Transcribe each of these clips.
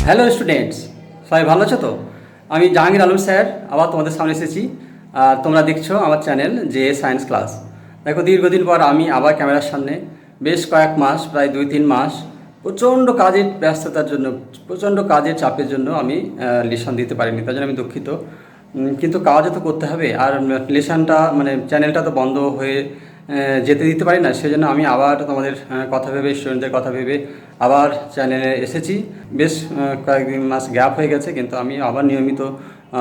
Hello students, সবাই ভালো আছো তো? আমি জাহাঙ্গীর আলম স্যার আবার তোমাদের সামনে এসেছি। আর তোমরা দেখছো আমার চ্যানেল যে সায়েন্স ক্লাস। দেখো, দীর্ঘদিন পর আমি আবার ক্যামেরার সামনে, বেশ কয়েক মাস, প্রায় 2-3 মাস প্রচণ্ড কাজের ব্যস্ততার জন্য, প্রচণ্ড কাজের চাপের জন্য আমি লেসন দিতে পারিনি, তার জন্য আমি দুঃখিত। কিন্তু কাজও তো করতে হবে, আর লেসনটা মানে চ্যানেলটা তো বন্ধ হয়ে যেতে দিতে পারি না। সেজন্য আমি আবার তোমাদের কথা ভেবে, স্টুডেন্টদের কথা ভেবে আবার চ্যানেলে এসেছি। বেশ কয়েকদিন মাস গ্যাপ হয়ে গেছে, কিন্তু আমি আবার নিয়মিত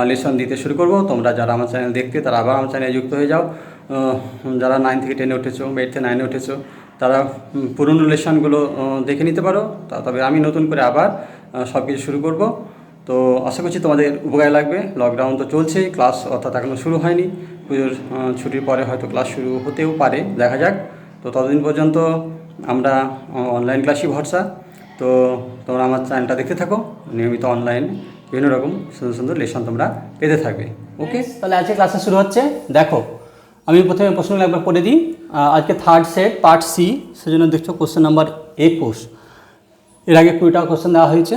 লেসন দিতে শুরু করব। তোমরা যারা আমার চ্যানেল দেখতে, তারা আবার আমার চ্যানেলে যুক্ত হয়ে যাও। যারা 9 থেকে 10-এ উঠেছো, 8 থেকে 9-এ উঠেছো, তারা পুরনো লেসনগুলো দেখে নিতে পারো। তবে আমি নতুন করে আবার সব কিছু শুরু করব। তো আশা করছি তোমাদের উপকারে লাগবে। লকডাউন তো চলছেই, ক্লাস অর্থাৎ এখনও শুরু হয়নি। পুজোর ছুটির পরে হয়তো ক্লাস শুরু হতেও পারে, দেখা যাক। তো ততদিন পর্যন্ত আমরা অনলাইন ক্লাসই ভরসা। তো তোমরা আমার চ্যানেলটা দেখতে থাকো, নিয়মিত অনলাইন বিভিন্ন রকম সুন্দর সুন্দর লেসন তোমরা পেতে থাকবে। ওকে, তাহলে আজকে ক্লাসে শুরু হচ্ছে। দেখো, আমি প্রথমে প্রশ্নগুলো একবার পড়ে দিই। আজকে থার্ড সেট পার্ট সি, সেজন্য দেখছো কোশ্চেন নাম্বার 21। এর আগে 20টা কোশ্চেন দেওয়া হয়েছে।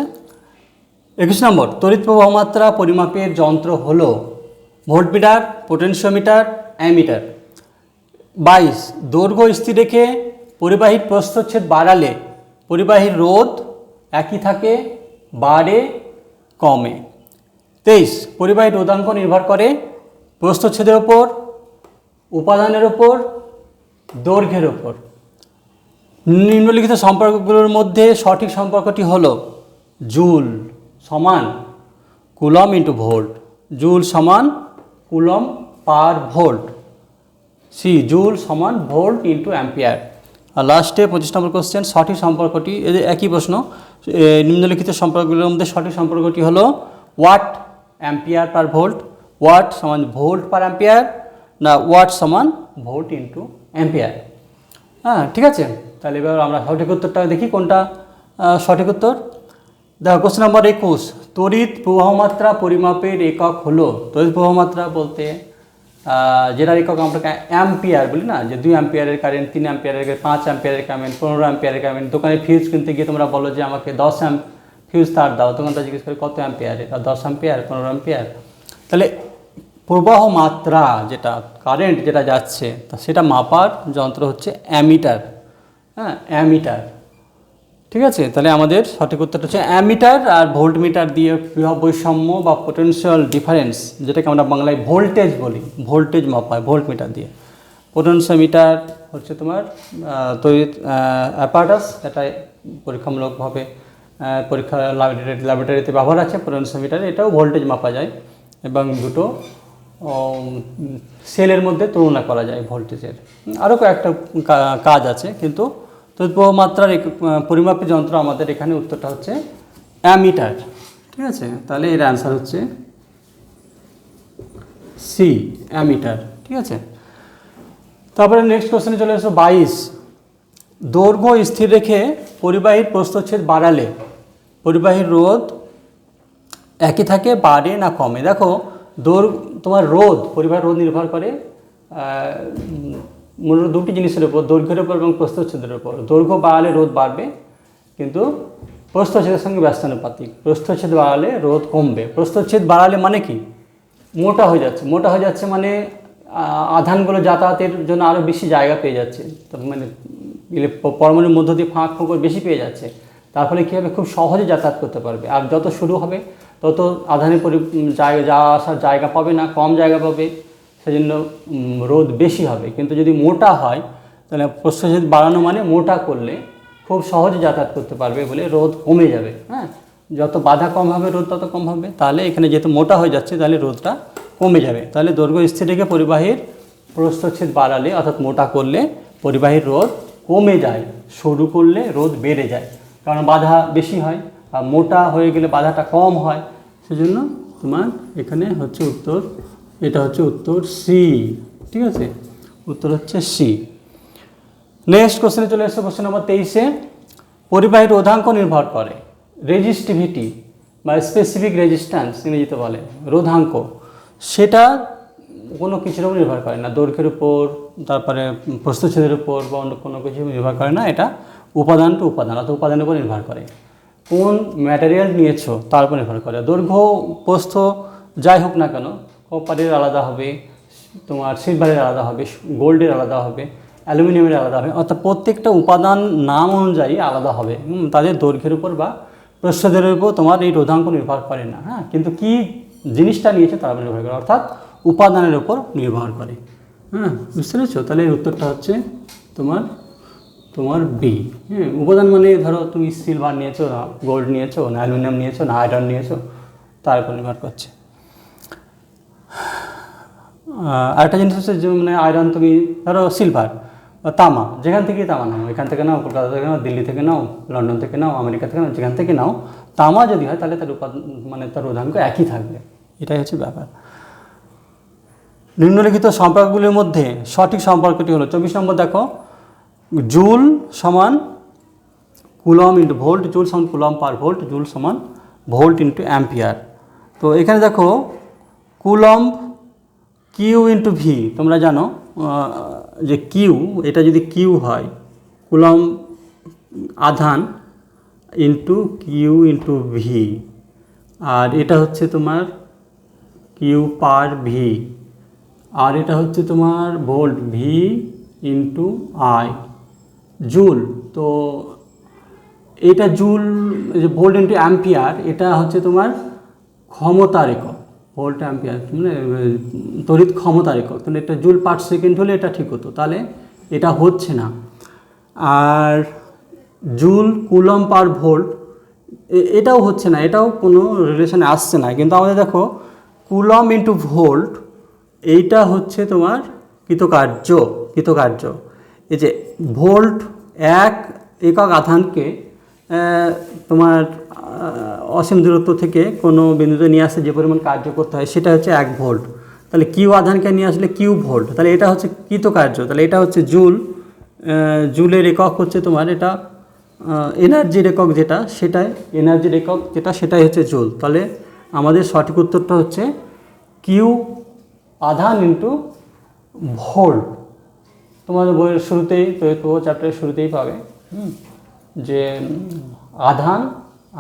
21 নম্বর, তড়িৎ প্রবাহমাত্রা পরিমাপের যন্ত্র হলো ভোল্টমিটার, পোটেনশিওমিটার, অ্যামিটার। 22, দৈর্ঘ্য স্থির রেখে পরিবাহীর প্রস্থচ্ছেদ বাড়ালে পরিবাহীর রোধ একই থাকে, বাড়ে, কমে। 23, পরিবাহীর রোধাঙ্ক নির্ভর করে প্রস্থচ্ছেদের ওপর, উপাদানের ওপর, দৈর্ঘ্যের ওপর। নিম্নলিখিত সম্পর্কগুলোর মধ্যে সঠিক সম্পর্কটি হলো জুল সমান কুলম ইন্টু ভোল্ট। জুল সমান coulomb per volt. C, joule সমান ভোল্ট ইন্টু অ্যাম্পিয়ার। আর লাস্টে 25 নম্বর কোশ্চেন, সঠিক সম্পর্কটি, এদের একই প্রশ্ন। নিম্নলিখিত সম্পর্কগুলোর মধ্যে সঠিক সম্পর্কটি হলো watt ampere per volt. Watt সমান ভোল্ট পার অ্যাম্পিয়ার, না ওয়াট সমান ভোল্ট ইন্টু অ্যাম্পিয়ার। হ্যাঁ, ঠিক আছে। তাহলে এবার আমরা সঠিক উত্তরটা দেখি, কোনটা সঠিক উত্তর। দেখো, কোশ্চেন নম্বর 21, তড়িৎ প্রবাহমাত্রা পরিমাপের একক হলো। তড়িৎ প্রবাহমাত্রা বলতে যেটার একক আমরা অ্যাম্পিয়ার বলি না, যে 2 অ্যাম্পিয়ারের কারেন্ট, 3 অ্যাম্পিয়ারের কারেন্ট, 5 অ্যাম্পিয়ারের কারেন্ট, 15 অ্যাম্পিয়ারের কারেন্ট। দোকানে ফিউজ কিনতে গিয়ে তোমরা বলো যে আমাকে 10 ফিউজ তার দাও, দোকানদার জিজ্ঞেস করে কত অ্যাম্পিয়ারে, 10 অ্যাম্পিয়ার, 15 অ্যাম্পিয়ার। তাহলে প্রবাহ মাত্রা, যেটা কারেন্ট যেটা যাচ্ছে, সেটা মাপার যন্ত্র হচ্ছে অ্যামিটার। হ্যাঁ, অ্যামিটার, ঠিক আছে। তাহলে আমাদের সঠিক উত্তরটা হচ্ছে অ্যামিটার। আর ভোল্টমিটার দিয়ে বিভব বৈষম্য বা পোটেনশিয়াল ডিফারেন্স, যেটাকে আমরা বাংলায় ভোল্টেজ বলি, ভোল্টেজ মাপায় ভোল্টমিটার দিয়ে। পোটেনশিওমিটার হচ্ছে তোমার তড়িৎ অ্যাপারেটাস, এটা পরীক্ষামূলকভাবে পরীক্ষা ল্যাবরেটরিতে ব্যবহার আছে। পোটেনশিওমিটার, এটাও ভোল্টেজ মাপা যায় এবং দুটো সেলের মধ্যে তুলনা করা যায় ভোল্টেজের। আরও কয়েকটা কাজ আছে, কিন্তু তড়িৎ প্রবাহমাত্রার পরিমাপের যন্ত্র আমাদের এখানে উত্তরটা হচ্ছে অ্যামিটার, ঠিক আছে। তাহলে এর অ্যান্সার হচ্ছে সি, অ্যামিটার, ঠিক আছে। তারপরে নেক্সট কোশ্চেনে চলে এসো 22, দৈর্ঘ্য স্থির রেখে পরিবাহীর প্রস্থচ্ছেদ বাড়ালে পরিবাহীর রোধ একই থাকে, বাড়ে না কমে। দেখো, তোমার রোধ, পরিবাহীর রোধ নির্ভর করে মূলত দুটি জিনিসের উপর, দৈর্ঘ্যের উপর এবং প্রস্থচ্ছেদের উপর। দৈর্ঘ্য বাড়ালে রোধ বাড়বে, কিন্তু প্রস্থচ্ছেদের সঙ্গে ব্যস্তানুপাতিক। প্রস্থচ্ছেদ বাড়ালে রোধ কমবে। প্রস্থচ্ছেদ বাড়ালে মানে কি, মোটা হয়ে যাচ্ছে। মোটা হয়ে যাচ্ছে মানে আধানগুলো যাতায়াতের জন্য আরও বেশি জায়গা পেয়ে যাচ্ছে, মানে পরমাণুর মধ্য দিয়ে ফাঁক ফোঁকর বেশি পেয়ে যাচ্ছে। তার ফলে কী হবে, খুব সহজে যাতায়াত করতে পারবে। আর যত শুরু হবে তত আধানের জায়গা যাওয়া আসার জায়গা পাবে না, কম জায়গা পাবে, সেজন্য রোধ বেশি হবে। কিন্তু যদি মোটা হয়, তাহলে প্রস্থচ্ছেদ বাড়ানো মানে মোটা করলে খুব সহজে যাতায়াত করতে পারবে বলে রোধ কমে যাবে। হ্যাঁ, যত বাধা কম হবে রোধ তত কম হবে। তাহলে এখানে যেহেতু মোটা হয়ে যাচ্ছে, তাহলে রোধটা কমে যাবে। তাহলে দৈর্ঘ্য স্থির রেখে পরিবাহীর প্রস্থচ্ছেদ বাড়ালে, অর্থাৎ মোটা করলে পরিবাহীর রোধ কমে যায়, সরু করলে রোধ বেড়ে যায়, কারণ বাধা বেশি হয়। আর মোটা হয়ে গেলে বাধাটা কম হয়, সেজন্য তোমার এখানে হচ্ছে উত্তর, এটা হচ্ছে উত্তর সি, ঠিক আছে। উত্তর হচ্ছে সি। নেক্সট কোশ্চেনে চলে এসেছে, কোশ্চেন নম্বর 23, পরিবাহীর রোধাঙ্ক নির্ভর করে রেজিস্টিভিটি বা স্পেসিফিক রেজিস্ট্যান্স ইংরেজিতে বলে, রোধাঙ্ক। সেটা কোনো কিছুর উপর নির্ভর করে না, দৈর্ঘ্যের উপর, তারপরে প্রস্থচ্ছেদের উপর বা অন্য কোনো কিছু নির্ভর করে না। এটা উপাদান টু উপাদান, অর্থাৎ উপাদানের উপর নির্ভর করে। কোন ম্যাটেরিয়াল নিয়েছো তার উপর নির্ভর করে। দৈর্ঘ্য প্রস্থ যাই হোক না কেন, কপারের আলাদা হবে, তোমার সিলভারের আলাদা হবে, গোল্ডের আলাদা হবে, অ্যালুমিনিয়ামের আলাদা হবে, অর্থাৎ প্রত্যেকটা উপাদান নাম অনুযায়ী আলাদা হবে। তাদের দৈর্ঘ্যের উপর বা প্রস্থের উপর তোমার এই রোধাঙ্ক নির্ভর করে না। হ্যাঁ, কিন্তু কি জিনিসটা নিয়েছে তার উপর নির্ভর করে, অর্থাৎ উপাদানের উপর নির্ভর করে। হ্যাঁ, বুঝতে পেরেছো? তাহলে এই উত্তরটা হচ্ছে তোমার বি। হ্যাঁ, উপাদান মানে ধরো তুমি সিলভার নিয়েছো না গোল্ড নিয়েছো না অ্যালুমিনিয়াম নিয়েছো না আয়রন নিয়েছো, তার উপর নির্ভর করছে। আরেকটা জিনিস হচ্ছে যে মানে আয়রন তুমি ধরো সিলভার বা তামা, যেখান থেকেই তামা নাও, এখান থেকে নাও, কলকাতা থেকে নাও, দিল্লি থেকে নাও, লন্ডন থেকে নাও, আমেরিকা থেকে নাও, যেখান থেকে নাও, তামা যদি হয় তাহলে তার উপাদান মানে তার রোধাঙ্ক একই থাকবে। এটাই হচ্ছে ব্যাপার। নিম্নলিখিত সম্পর্কগুলির মধ্যে সঠিক সম্পর্কটি হলো 24 নম্বর। দেখো, জুল সমান কুলম ইন্টু ভোল্ট, জুল সমান কুলম পার ভোল্ট, জুল সমান ভোল্ট ইন্টু অ্যাম্পিয়ার। তো এখানে দেখো কুলম কিউ ইন্টু ভি, তোমরা জানো যে কিউ, এটা যদি কিউ হয় কুলম আধান ইন্টু কিউ ইন্টু ভি, আর এটা হচ্ছে তোমার কিউ পার ভি, আর এটা হচ্ছে তোমার volt V into I joule. তো এটা জুল, ভোল্ট ইন্টু অ্যাম্পিয়ার, এটা হচ্ছে তোমার ক্ষমতার একক। ভোল্ট অ্যাম্পিয়ার মানে তড়িৎ ক্ষমতার একক। তাহলে এটা জুল পার সেকেন্ড হলে এটা ঠিক হতো, তাহলে এটা হচ্ছে না। আর জুল কুলম পার ভোল্ট এটাও হচ্ছে না, এটাও কোনো রিলেশনে আসছে না। কিন্তু আমাদের দেখো কুলম ইন্টু ভোল্ট, এইটা হচ্ছে তোমার কৃতকার্য। এই যে ভোল্ট এক একক আধানকে তোমার অসীম দূরত্ব থেকে কোনো বিন্দুতে নিয়ে আসতে যে পরিমাণ কার্য করতে হয় সেটা হচ্ছে 1 ভোল্ট। তাহলে কিউ আধানকে নিয়ে আসলে কিউ ভোল্ট, তাহলে এটা হচ্ছে কৃতকার্য। তাহলে এটা হচ্ছে জুল, জুলের একক হচ্ছে তোমার এটা এনার্জির একক যেটা, সেটাই এনার্জির একক যেটা, সেটাই হচ্ছে জুল। তাহলে আমাদের সঠিক উত্তরটা হচ্ছে কিউ আধান ইন্টু ভোল্ট। তোমাদের বইয়ের শুরুতেই তড়িৎ প্রবাহ চ্যাপ্টারের শুরুতেই পাবে যে আধান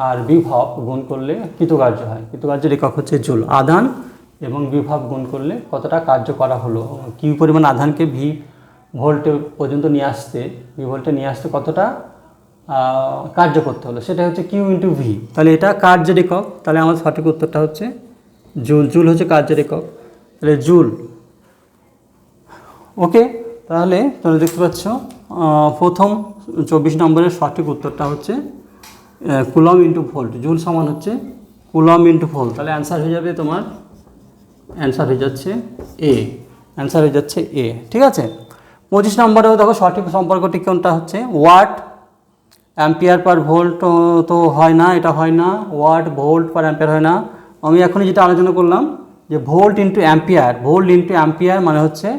আর বিভব গুণ করলে কৃতকার্য হয়। কৃতকার্যের একক হচ্ছে জুল। আধান এবং বিভব গুণ করলে কতটা কার্য করা হলো, কিউ পরিমাণ আধানকে ভি ভোল্টে পর্যন্ত নিয়ে আসতে, ভি ভোল্টে নিয়ে আসতে কতটা কার্য করতে হলো, সেটা হচ্ছে কিউ ইন্টু ভি। তাহলে এটা কার্যের একক, তাহলে আমার সঠিক উত্তরটা হচ্ছে জুল। জুল হচ্ছে কার্যের একক, তাহলে জুল। ওকে, তাহলে তোমরা দেখতে পাচ্ছ প্রথম 24 নম্বরের সঠিক উত্তরটা হচ্ছে কুলম ইন্টু ভোল্ট। জুল সমান হচ্ছে কুলম ইন্টু ভোল্ট। তাহলে অ্যান্সার হয়ে যাবে তোমার, অ্যান্সার হয়ে যাচ্ছে এ, অ্যান্সার হয়ে যাচ্ছে এ। ঠিক আছে। 25 নম্বরেও দেখো সঠিক সম্পর্কটি কোনটা হচ্ছে ওয়াট অ্যাম্পিয়ার পার ভোল্ট, তো হয় না, এটা হয় না। ওয়াট ভোল্ট পার অ্যাম্পিয়ার হয় না। আমি এখনই যেটা আলোচনা করলাম যে volt into ampere, volt into ampere মানে হচ্ছে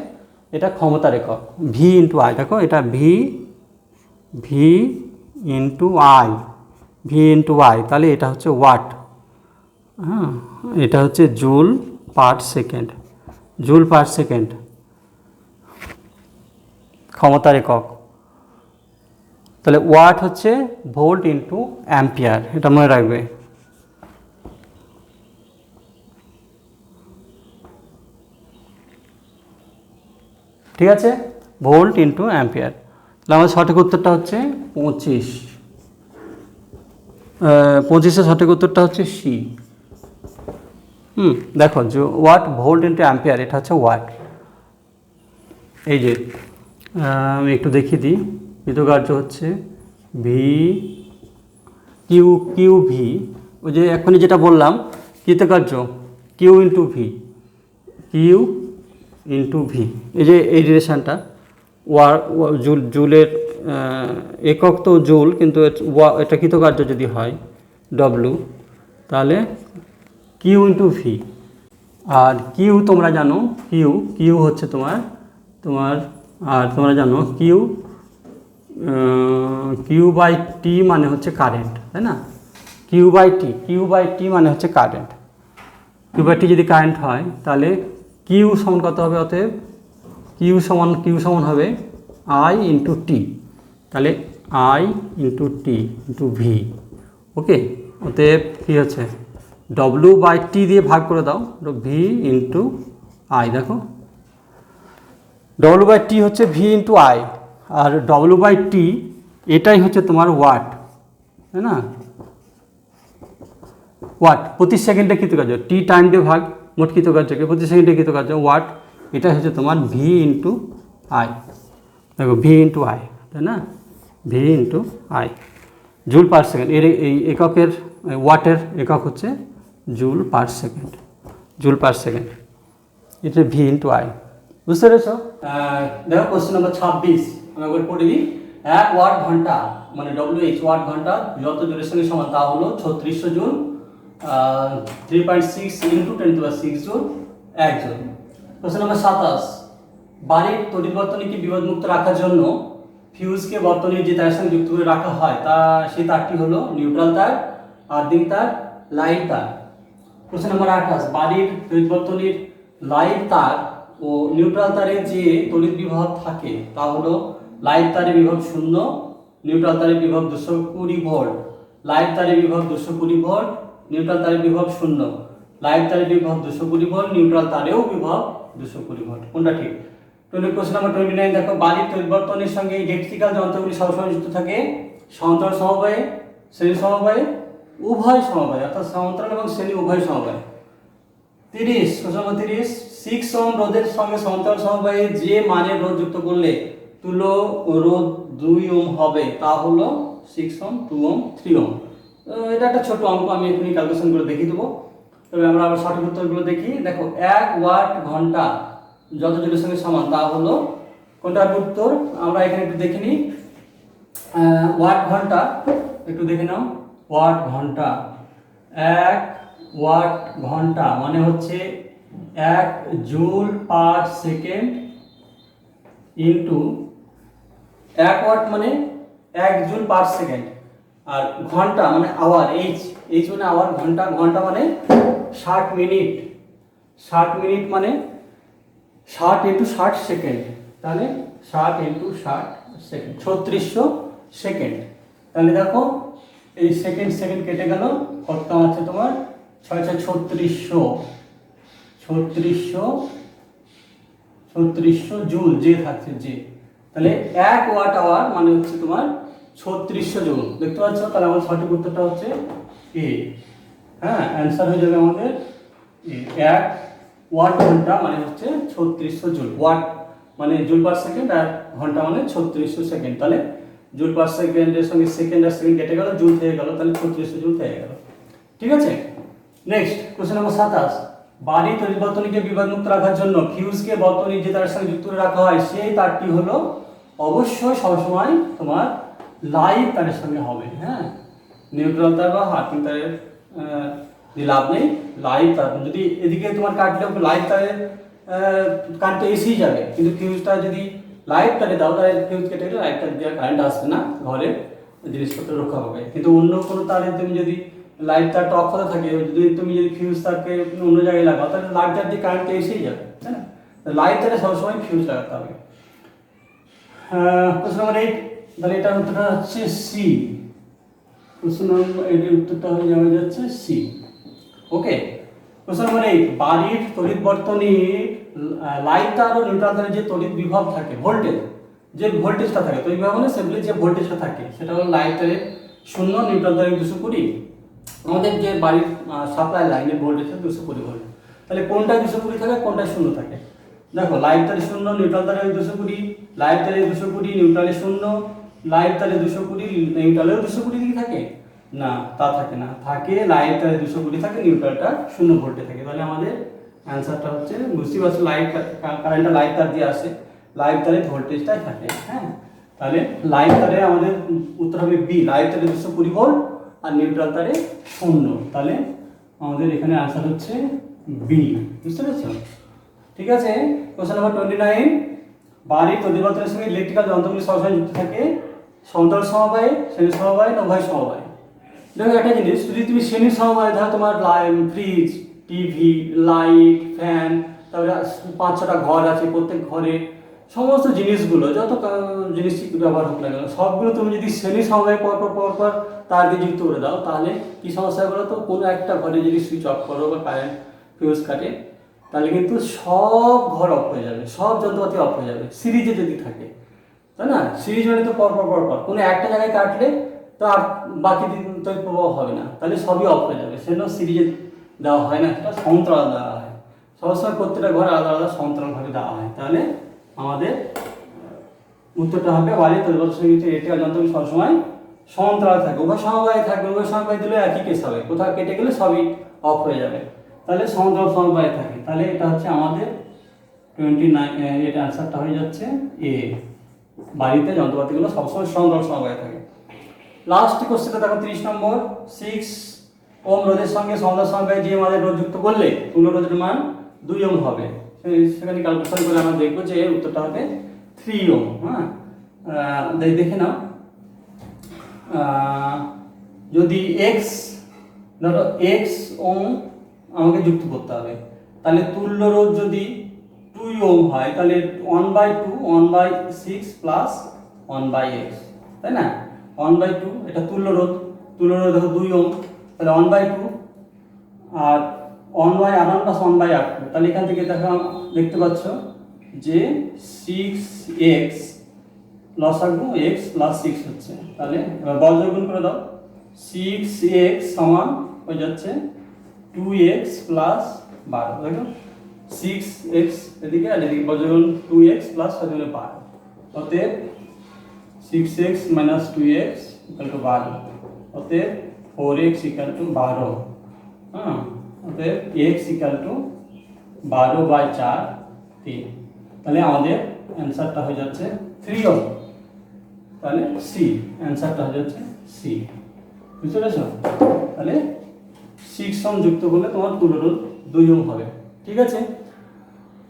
এটা ক্ষমতার একক। ভি ইন্টু আই, দেখো এটা V into I, V into I, তাহলে এটা হচ্ছে ওয়াট। হ্যাঁ, এটা হচ্ছে joule per second, joule per second ক্ষমতার একক। তাহলে ওয়াট হচ্ছে ভোল্ট ইন্টু অ্যাম্পিয়ার, এটা মনে রাখবে। ঠিক আছে, ভোল্ট ইন্টু অ্যাম্পিয়ার। তাহলে আমাদের সঠিক উত্তরটা হচ্ছে 25। 25-এর সঠিক উত্তরটা হচ্ছে সি। দেখো যে ওয়াট ভোল্ট ইন্টু অ্যাম্পিয়ার, এটা হচ্ছে ওয়াট। এই যে আমি একটু দেখিয়ে দিই, কৃতকার্য হচ্ছে ভি কিউ ভি, ওই যে এখনই যেটা বললাম কৃতকার্য Q into V, Q into V, এই যে এই রিলেশানটা জুলের একক তো জুল, কিন্তু এটা কৃতকার্য যদি হয় ডব্লু, তাহলে কিউ ইন্টু ভি। আর কিউ তোমরা জানো, কিউ হচ্ছে তোমার আর তোমরা জানো কিউ বাই টি মানে হচ্ছে কারেন্ট, তাই না? কিউ বাই টি মানে হচ্ছে কারেন্ট। কিউ বাই টি যদি কারেন্ট হয় তাহলে কিউ সমান কত হবে? অতএব কিউ সমান হবে আই ইন্টু টি, তাহলে I into T into V. Okay, অতএব কী হচ্ছে W/T দিয়ে ভাগ করে দাও, ভি ইন্টু আই। দেখো W/T হচ্ছে V into I, R W/T এটাই হচ্ছে তোমার ওয়াট, তাই না? ওয়াট প্রতি সেকেন্ডে কৃতকার্য, টি টাইম দিয়ে ভাগ মোট কৃতকার্যকে, প্রতি সেকেন্ডে কৃতকার্য ওয়াট, এটাই হচ্ছে তোমার ভি ইন্টু আই। দেখো ভি ইন্টু আই, তাই না? V into I, joule per second. এর এই এককের ওয়াটের একক হচ্ছে joule per second, joule per second, এটা ভি ইন্টু আই। বুঝতে পেরেছো? দেখো কোশ্চেন নম্বর 26 আমি একবার পড়ে দিই। 1 ওয়াট ঘন্টা মানে WH ওয়াট ঘন্টা যত জুলের সঙ্গে সমান, তা হলো 3600 joule, 3.6 into 10⁶ joule, 1 joule. Question number 27, বাড়ির তড়িৎ বর্তনীকে বিভেদমুক্ত রাখার জন্য ফিউজকে বর্তনীর যে তারের সঙ্গে যুক্ত করে রাখা হয়, তা সেই তারটি হলো নিউট্রাল তার, আর্থিং তার, লাইট তার। কোশ্চেন নম্বর 28, বাড়ির তড়িৎ বর্তনীর লাইট তার ও নিউট্রাল তারে যে তড়িৎ বিভব থাকে তা হলো লাইট তারে বিভব 0, নিউট্রাল তারে বিভব 220 ভোল্ট, লাইট তারে বিভব 220 ভোল্ট, নিউট্রাল তারে বিভব 0, লাইট তারে বিভব 220 ভোল্ট, নিউট্রাল তারেও বিভব 220 ভোল্ট। কোনটা ঠিক? কোশ্চেন নাম্বার 29, দেখো বাড়ির তড়িৎ বর্তনীর সঙ্গে ইলেকট্রিক্যাল যন্ত্রগুলি সবসময় যুক্ত থাকে সমান্তরাল সমবায়ে, শ্রেণী সমবায়ে, উভয় সমবায়ে, অর্থাৎ সমান্তরাল এবং শ্রেণী উভয় সমবায়ে। 30, কোশ্চেন নাম্বার 30, 6 ওহম রোধের সঙ্গে সমান্তরাল সমবায়ে যে মানের রোধ যুক্ত করলে তুল্য রোধ 2 ওহম হবে তা হলো 6 ওহম, 2 ওহম, 3 ওহম। এটা একটা ছোট অঙ্ক, আমি এখনই ক্যালকুলেশন করে দেখিয়ে দেবো। তবে আমরা আবার সঠিক উত্তরগুলো দেখি। দেখো 1 ওয়াট ঘন্টা যত জুলের সঙ্গে সমান, তা হলো কোনটার উত্তর আমরা এখানে একটু দেখে নিই। ওয়াট ঘন্টা একটু দেখে নাও। ওয়াট ঘন্টা, 1 ওয়াট ঘন্টা মানে হচ্ছে 1 joule per second into 1 watt মানে 1 জুল পার সেকেন্ড, আর ঘন্টা মানে আওয়ার, এইচ মানে আওয়ার, ঘন্টা, ঘন্টা মানে 60 মিনিট, 60 মিনিট মানে 60 ইন্টু 60 সেকেন্ড, তাহলে 60 ইন্টু 60 সেকেন্ড, 3600 সেকেন্ড। তাহলে দেখো এই সেকেন্ড সেকেন্ড কেটে গেল, কত আছে তোমার 3600, 3600 জুল, যে থাকছে যে, তাহলে 1 ওয়াট আওয়ার মানে হচ্ছে তোমার 3600 জুল। দেখতে পাচ্ছ? তাহলে আমার সঠিক উত্তরটা হচ্ছে এ। হ্যাঁ, অ্যান্সার হয়ে যাবে আমাদের 1 ওয়াট ঘন্টা মানে হচ্ছে 3600 জুল। ওয়াট মানে জুল পার সেকেন্ড, আর ঘন্টা মানে 3600 সেকেন্ড। তাহলে জুল পার সেকেন্ডের সঙ্গে সেকেন্ড আর সেকেন্ড কেটে গেল, জুল থেকে গেল, তাহলে 3600 জুল থেকে গেল। ঠিক আছে, নেক্সট কোশ্চেন নম্বর 27, বাড়ির তড়িৎ বর্তনীকে বিভেদমুক্ত রাখার জন্য ফিউজকে বর্তনীর যে তারের সঙ্গে যুক্ত করে রাখা হয় সেই তারটি হলো অবশ্যই সবসময় তোমার লাইভ তারের সঙ্গে হবে। হ্যাঁ, নিউট্রাল তার বা আর্থিং তারের লাভ নেই, লাইভ তার। যদি এদিকে তোমার কাটলেও লাইভ তারের কারেন্ট এসেই যাবে, কিন্তু ফিউজটা যদি লাইভ তারে দাও তাহলে ফিউজ কেটে গেলে লাইভ তার দিয়ে কারেন্ট আসবে না, ঘরের জিনিসপত্র রক্ষা হবে। কিন্তু অন্য কোনো তারে তুমি যদি লাইট তারটা অফ হতে থাকে, যদি তুমি যদি ফিউজ তারকে অন্য জায়গায় লাগাও তাহলে লাইট তার দিয়ে কারেন্ট এসেই যাবে, তাই না? লাইট তারে সবসময় ফিউজ লাগাতে হবে। কোশ্চেন নাম্বার 8, তাহলে এটার উত্তরটা হচ্ছে সি। কোশ্চেন নাম্বার 8 এর উত্তরটা হয়ে যাচ্ছে সি। ওকে, কোশ্চেন নাম্বার 8, বাড়ির তড়িৎ বর্তনীর লাইট তার ও নিউট্রাল তারের যে তড়িৎ বিভব থাকে, ভোল্টেজ, যে ভোল্টেজটা থাকে, তড়িৎ বিভব মানে সিম্পলি যে ভোল্টেজটা থাকে সেটা হলো লাইট তারের 0, নিউট্রাল তারের 220। আমাদের যে বাড়ির সাপ্লাই লাইনের ভোল্টেজ 220 ভোল্ট, তাহলে কোনটায় 220 থাকে, কোনটায় 0 থাকে? দেখো লাইট তারে 0, নিউট্রাল তারে 220, লাইট তারে 220, নিউট্রালে 0, লাইট তারে 220, নিউট্রালেও 220 কি থাকে না? তা থাকে না, থাকে লাইট তারে 220 থাকে, নিউট্রালটা 0 ভোল্টে থাকে। তাহলে আমাদের অ্যান্সারটা হচ্ছে, বুঝতে পারছো, লাইট কারেন্টটা লাইট তার দিয়ে আসে, লাইট তারে ভোল্টেজটাই থাকে। হ্যাঁ, তাহলে লাইট তারে আমাদের উত্তর হবে বি, লাইট তারে 220 ভোল্ট আর নিউট্রাল তারে 0। তাহলে আমাদের এখানে আনসার হচ্ছে বি। বুঝতে পেরেছো? ঠিক আছে, কোশ্চেন নাম্বার 29, বাড়ির তড়িৎ বর্তনীর সঙ্গে ইলেকট্রিক্যাল যন্ত্রগুলি সবসময় যুক্ত থাকে সমান্তরাল সমবায়ে, শ্রেণী সমবায়ে, উভয় সমবায়ে। দেখো একটা জিনিস, যদি তুমি শ্রেণী সমবায়ে ধরো তোমার ফ্রিজ, টিভি, লাইট, ফ্যান, তারপরে 5-6টা ঘর আছে, প্রত্যেক ঘরে সমস্ত জিনিসগুলো যত জিনিস ব্যবহার হোক না কেন সবগুলো তুমি যদি শ্রেণী সমবায় পর তার দিয়ে যুক্ত করে দাও, তাহলে কি সমস্যা বলো তো, কোনো একটা ঘরে যদি সুইচ অফ করো বা কারেন্ট ফিউজ কাটে, তাহলে কিন্তু সব ঘর অফ হয়ে যাবে, সব যন্ত্রপাতি অফ হয়ে যাবে সিরিজে যদি থাকে, তাই না? সিরিজ মানে তো পর কোনো একটা জায়গায় কাটলে তো আর বাকি দিন তড়িৎ প্রবাহ হবে না, তাহলে সবই অফ হয়ে যাবে। সেজন্য সিরিজে দেওয়া হয় না, সেটা সমান্তরাল দেওয়া হয়। সবসময় প্রত্যেকটা ঘরে আলাদা আলাদা সমান্তরালভাবে দেওয়া হয়, তাহলে আমাদের উত্তরটা হবে বাড়ির তড়িৎ সঙ্গীত এটিআর যন্ত্রগুলি সবসময় সমান্তরাল থাকে, উভয় সমবায়ে থাকবে। উভয় সমবায় দিলে একই কেস হবে, কোথাও কেটে গেলে সবই অফ হয়ে যাবে, তাহলে সমান্তরাল সমবায়ে থাকে। তাহলে এটা হচ্ছে আমাদের 29, এটা আনসারটা হয়ে যাচ্ছে এ, বাড়িতে যন্ত্রপাতিগুলো সবসময় সমান্তরাল সমবায়ে থাকে। লাস্ট কোশ্চেনটা দেখো 30 নম্বর, 6 ওম রোধের সঙ্গে সমান্তরাল সমবায়ে যে মানের রোধ যুক্ত করলে তুল্য রোধের মান 2 ওম হবে। সেখানে ক্যালকুলেশন করে আমরা দেখবো যে এর উত্তরটা হবে 3 ওম। হ্যাঁ, দেখে নাও, যদি এক্স, ধরো এক্স ওম আমাকে যুক্ত করতে হবে, তাহলে তুল্য রোধ যদি 2 ওম হয়, তাহলে 1/2 1/6 প্লাস 1/x, তাই না? 1/2 এটা তুল্য রোধ দেখো 2 ওম, তাহলে 1/2 আর 1/r1 প্লাস 1/r2, তাহলে এখান থেকে দেখো দেখতে পাচ্ছ যে 6x লসাগু x প্লাস 6 হচ্ছে, তাহলে এবার বর্গমূল করে দাও। 6x সমান হয়ে যাচ্ছে 2x প্লাস 12, দেখো 6x এদিকে আর এদিকে বর্গমূল 2x প্লাস 12, অতএব 6x minus 2x equal to 12, অতএব 4x equal to 12। হ্যাঁ, অতএব x equal to 12/4, 3। তাহলে আমাদের অ্যান্সারটা হয়ে যাচ্ছে 3 ওম, তাহলে সি অ্যান্সারটা হয়ে যাচ্ছে সি। বুঝতে পেরেছো? তাহলে 6 ওম যুক্ত করলে তোমার তুল্য রোধ 2 ওম হবে। ঠিক আছে,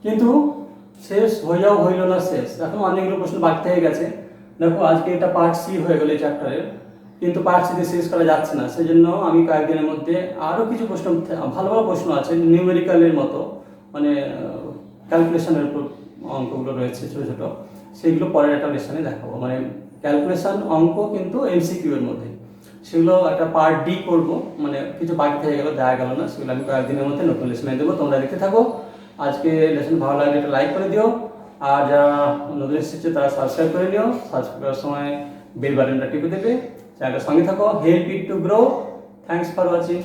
কিন্তু শেষ হইল না শেষ, এখন অনেকগুলো প্রশ্ন বাকি থেকে গেছে। দেখো আজকে এটা পার্ট সি হয়ে গেল এই চ্যাপ্টারের, কিন্তু পার্ট সিতে শেষ করা যাচ্ছে না, সেই জন্য আমি কয়েকদিনের মধ্যে আরও কিছু প্রশ্ন, ভালো ভালো প্রশ্ন আছে নিউমেরিক্যালের মতো, মানে ক্যালকুলেশনের উপর অঙ্কগুলো রয়েছে ছোটো ছোটো, সেইগুলো পরের একটা লেসনে দেখাবো। মানে ক্যালকুলেশন অঙ্ক কিন্তু এমসিকিউ এর মধ্যে, সেগুলো একটা পার্ট ডি করবো, মানে কিছু বাকি থেকে গেল, দেখা গেল না, সেগুলো আমি কয়েকদিনের মধ্যে নতুন লেসনে দেবো, তোমরা দেখতে থাকো। আজকে লেসন ভালো লাগলে একটা লাইক করে দিও, আর যারা নতুন এসেছে তারা সাবস্ক্রাইব করে নিও, সাবস্ক্রাইব করার সময় বেল বাটনটা টিপে দেবে, চ্যানেলটার সঙ্গে থাকো। Help it to grow. Thanks for watching.